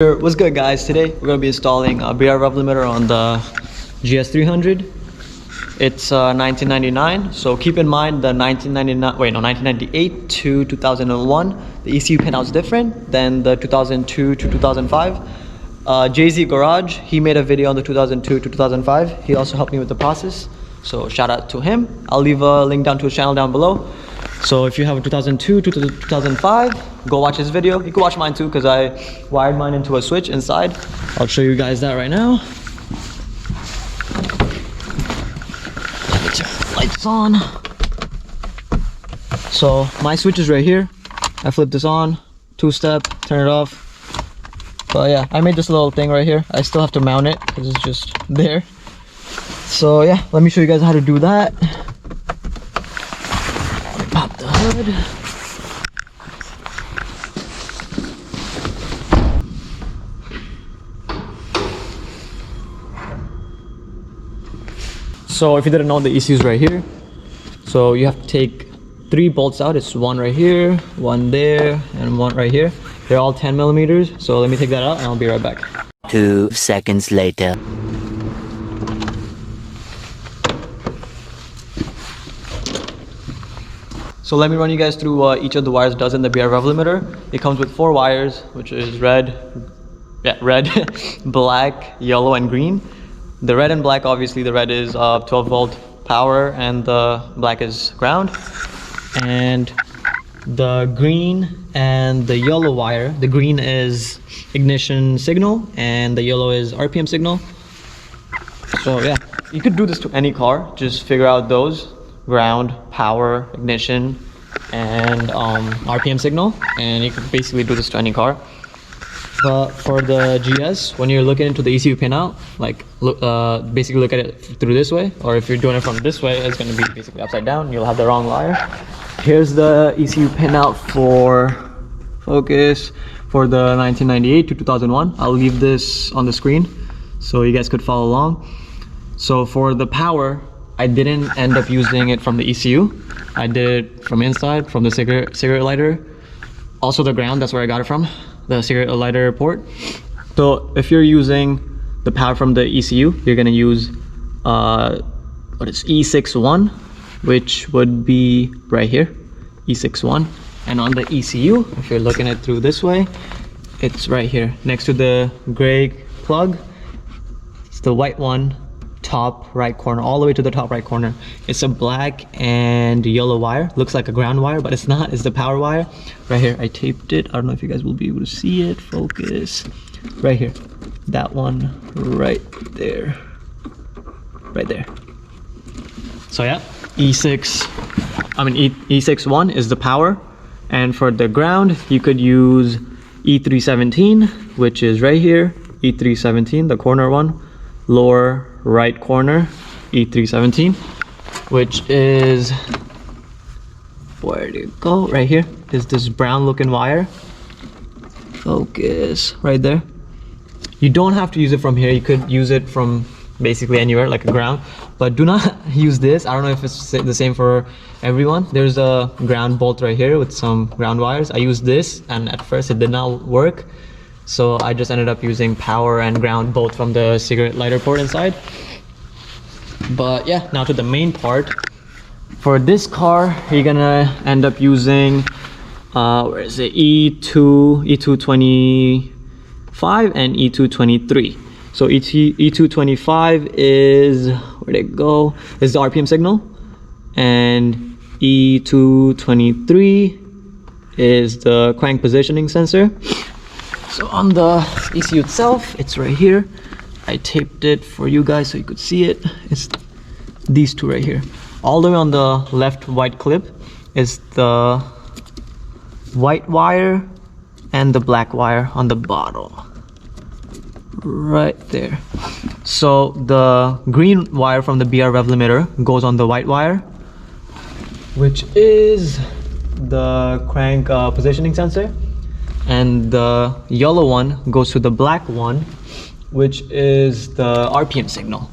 What's good, guys? Today we're going to be installing a BR rev limiter on the GS300. It's 1999, so keep in mind the 1998 to 2001, the ECU pinout's different than the 2002 to 2005. Jay-Z Garage, he made a video on the 2002 to 2005. He also helped me with the process, so shout out to him. I'll leave a link down to his channel down below. So if you have a 2002 to 2005, go watch his video. You can watch mine too, because I wired mine into a switch inside. I'll show you guys that right now. Get your lights on. So my switch is right here. I flip this on, 2-step, turn it off. But yeah, I made this little thing right here. I still have to mount it because it's just there. So yeah, let me show you guys how to do that. Pop the hood. So if you didn't know, the ECU is right here. So you have to take 3 bolts out. It's one right here, one there, and one right here. They're all 10 millimeters. So let me take that out and I'll be right back. 2 seconds later. So let me run you guys through what each of the wires does in the BR rev limiter. It comes with 4 wires, which is red, black, yellow, and green. The red and black, obviously the red is 12 volt power and the black is ground. And the green and the yellow wire, the green is ignition signal and the yellow is RPM signal. So yeah, you could do this to any car. Just figure out those: ground, power, ignition, and RPM signal, and you can basically do this to any car. But for the GS, when you're looking into the ECU pinout, like basically look at it through this way, or if you're doing it from this way, it's going to be basically upside down. You'll have the wrong wire. Here's the ECU pinout for focus for the 1998 to 2001. I'll leave this on the screen so you guys could follow along. So for the power, I didn't end up using it from the ECU. I did it from inside, from the cigarette lighter. Also the ground, that's where I got it from, the cigarette lighter port. So if you're using the power from the ECU, you're gonna use E61, which would be right here, E61. And on the ECU, if you're looking at it through this way, it's right here, next to the gray plug. It's the white one, top right corner, all the way to the top right corner. It's a black and yellow wire. Looks like a ground wire, but it's not. It's the power wire. Right here, I taped it. I don't know if you guys will be able to see it. Focus. Right here. That one right there. Right there. So yeah, E61 is the power. And for the ground, you could use E317, which is right here. E317, the corner one. Lower right corner, E317, which is, where did it go? Right here is this brown looking wire. Focus, right there. You don't have to use it from here. You could use it from basically anywhere, like a ground, but do not use this. I don't know if it's the same for everyone. There's a ground bolt right here with some ground wires. I used this and at first it did not work. So I just ended up using power and ground both from the cigarette lighter port inside. But yeah, now to the main part. For this car, you're gonna end up using where is it? E225 and E223. So E225 is, where'd it go? Is the RPM signal, and E223 is the crank positioning sensor. So on the ECU itself, it's right here. I taped it for you guys so you could see it. It's these two right here. All the way on the left white clip is the white wire and the black wire on the bottom. Right there. So the green wire from the BR rev limiter goes on the white wire, which is the crank positioning sensor. And the yellow one goes to the black one, which is the RPM signal.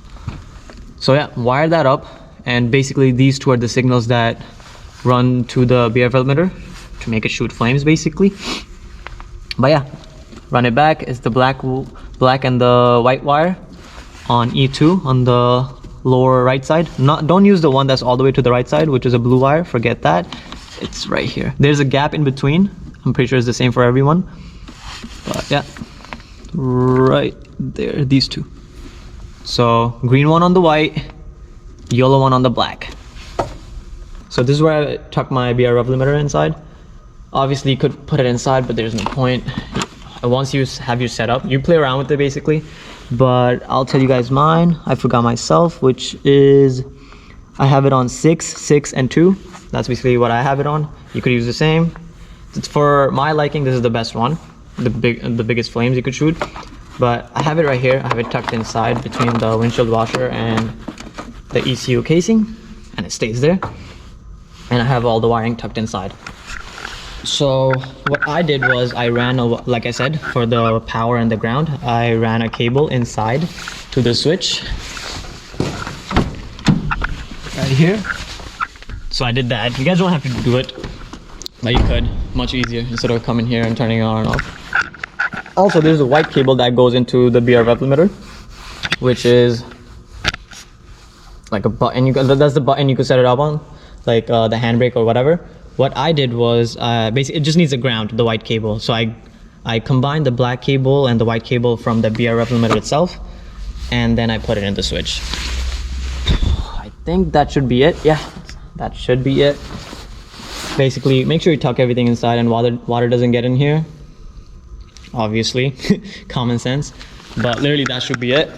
So yeah, wire that up, and basically these two are the signals that run to the BR rev limiter to make it shoot flames basically. But yeah, run it back. It's the black and the white wire on E2 on the lower right side. Don't use the one that's all the way to the right side, which is a blue wire. Forget that. It's right here. There's a gap in between. I'm pretty sure it's the same for everyone. But yeah, right there, these two. So green one on the white, yellow one on the black. So this is where I tuck my BR rev limiter inside. Obviously you could put it inside, but there's no point. Once you have your setup, you play around with it basically. But I'll tell you guys mine. I forgot myself, which is, I have it on 6, 6, and 2. That's basically what I have it on. You could use the same. It's for my liking, this is the best one. The biggest flames you could shoot. But I have it right here. I have it tucked inside between the windshield washer and the ECU casing, and it stays there. And I have all the wiring tucked inside. So what I did was I ran, like I said, for the power and the ground, I ran a cable inside to the switch right here. So I did that. You guys don't have to do it, but you could. Much easier instead of coming here and turning it on and off. Also, there's a white cable that goes into the BR rev limiter, which is like a button. That's the button you could set it up on, like the handbrake or whatever. What I did was basically it just needs a ground, the white cable. So I combined the black cable and the white cable from the BR rev limiter itself, and then I put it in the switch. I think that should be it. Yeah, that should be it. Basically, make sure you tuck everything inside and water doesn't get in here. Obviously, common sense. But literally that should be it.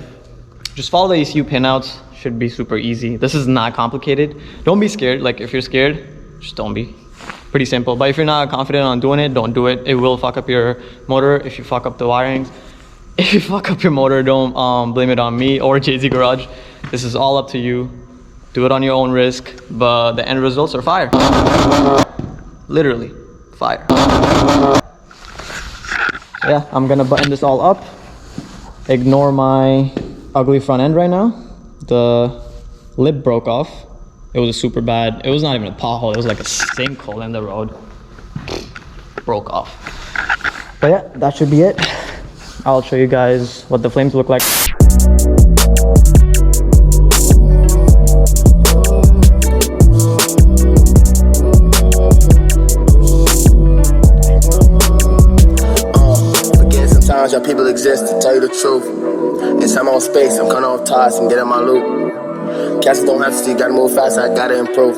Just follow the ECU pinouts. Should be super easy. This is not complicated. Don't be scared. Like if you're scared, just don't be. Pretty simple. But if you're not confident on doing it, don't do it. It will fuck up your motor if you fuck up the wirings. If you fuck up your motor, don't blame it on me or Jay-Z Garage. This is all up to you. Do it on your own risk, but the end results are fire. Literally, fire. Yeah, I'm gonna button this all up. Ignore my ugly front end right now. The lip broke off. It was super bad. It was not even a pothole. It was like a sinkhole in the road. Broke off. But yeah, that should be it. I'll show you guys what the flames look like. Sometimes y'all people exist, to tell you the truth. In some own space, I'm cutting off ties and getting my loot. Cats don't have to see, gotta move fast, I gotta improve.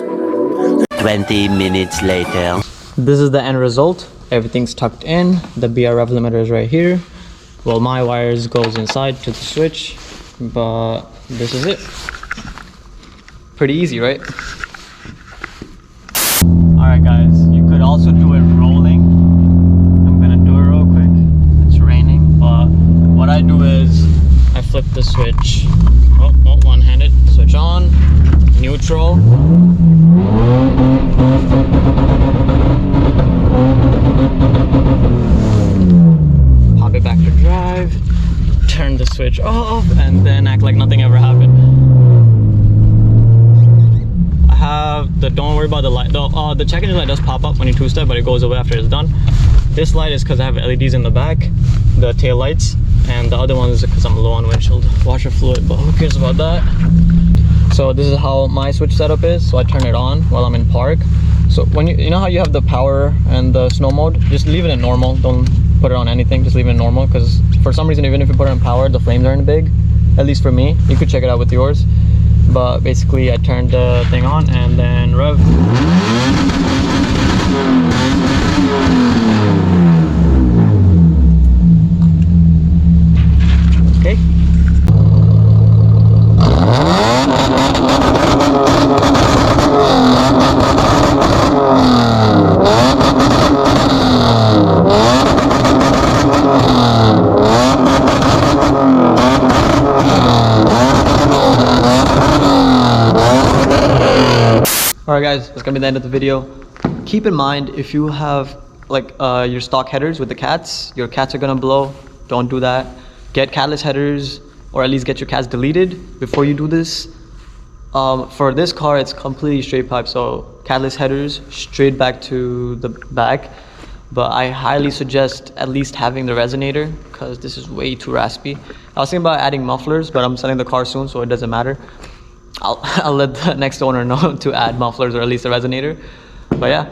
20 minutes later. This is the end result. Everything's tucked in. The BR rev limiter is right here. Well, my wires goes inside to the switch, but this is it. Pretty easy, right? Alright guys, you could also do it rolling. I'm gonna do it real quick. It's raining, but what I do is I flip the switch. Oh, one-handed. Switch on, neutral. Pop it back to drive, turn the switch off, and then act like nothing ever happened. I have the, don't worry about the light. The check engine light does pop up when you two-step, but it goes away after it's done. This light is because I have LEDs in the back, the tail lights, and the other one is because I'm low on windshield washer fluid, but who cares about that? So this is how my switch setup is. So I turn it on while I'm in park. So when you know how you have the power and the snow mode, just leave it in normal. Don't put it on anything, just leave it in normal, because for some reason, even if you put it in power, the flames aren't big, at least for me. You could check it out with yours, but basically I turned the thing on and then rev. Okay. Alright guys, that's gonna be the end of the video. Keep in mind, if you have like your stock headers with the cats, your cats are gonna blow. Don't do that. Get catless headers, or at least get your cats deleted before you do this. For this car, it's completely straight pipe, so catless headers straight back to the back. but I highly suggest at least having the resonator because this is way too raspy. I was thinking about adding mufflers, but I'm selling the car soon, so it doesn't matter. I'll let the next owner know to add mufflers or at least a resonator. But yeah,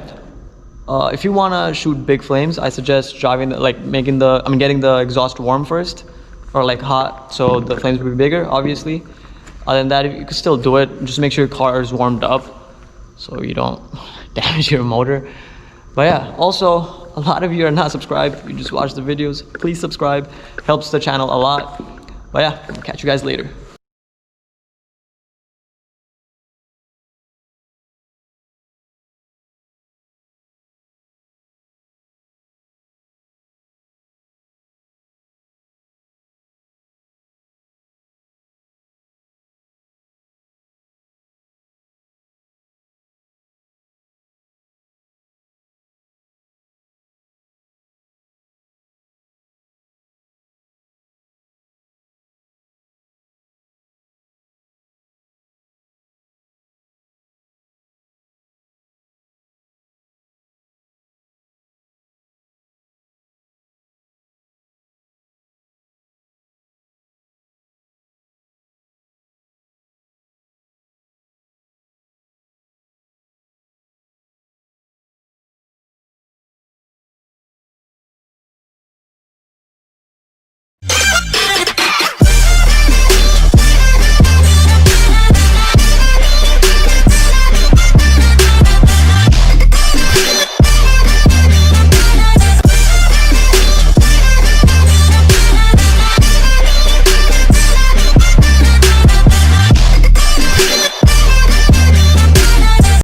if you want to shoot big flames, I suggest getting the exhaust warm first, or like hot, so the flames will be bigger, obviously. Other than that, you can still do it. Just make sure your car is warmed up so you don't damage your motor. But yeah, also, a lot of you are not subscribed. You just watch the videos. Please subscribe. Helps the channel a lot. But yeah, catch you guys later.